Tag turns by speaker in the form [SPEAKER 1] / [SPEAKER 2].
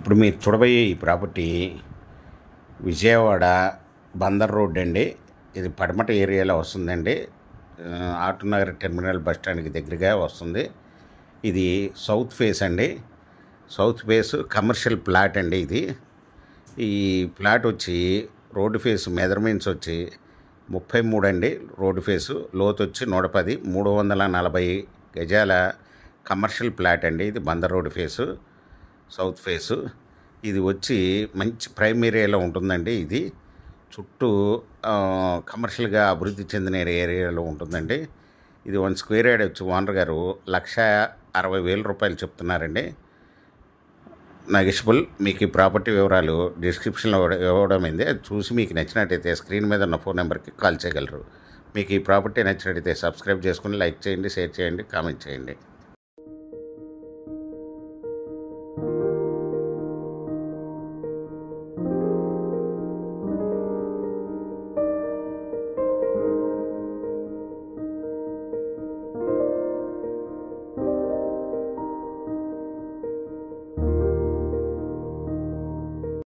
[SPEAKER 1] ఇప్పుడు మీరు చూడబోయే ఈ ప్రాపర్టీ విజయవాడ బందర్ రోడ్ అండి. ఇది పడమట ఏరియాలో వస్తుందండి. ఆటోనగర్ టెర్మినల్ బస్ స్టాండ్కి దగ్గరగా వస్తుంది. ఇది సౌత్ ఫేస్ అండి. సౌత్ ఫేస్ కమర్షియల్ ప్లాట్ అండి. ఈ ప్లాట్ వచ్చి రోడ్డు ఫేస్ మెజర్మెంట్స్ వచ్చి 33 అండి. రోడ్డు ఫేసు లోతు వచ్చి 110, 340 గజాల కమర్షియల్ ప్లాట్ అండి. ఇది Bandar road face south face. ఇది వచ్చి మంచి ప్రైమ్ ఏరియాలో ఉంటుందండి. ఇది చుట్టూ కమర్షియల్గా అభివృద్ధి చెందిన ఏరియాలో ఉంటుందండి. ఇది 1 స్క్వేర్ యార్డ్ వచ్చి ఓనర్ గారు 1,60,000 రూపాయలు చెప్తున్నారండి. నెగోషియబుల్. మీకు ఈ ప్రాపర్టీ వివరాలు డిస్క్రిప్షన్లో ఇవ్వడమైంది. అది చూసి మీకు నచ్చినట్టయితే స్క్రీన్ మీద ఉన్న ఫోన్ నెంబర్కి కాల్ చేయగలరు. మీకు ఈ ప్రాపర్టీ నచ్చినట్టయితే సబ్స్క్రైబ్ చేసుకుని లైక్ చేయండి, షేర్ చేయండి, కామెంట్ చేయండి.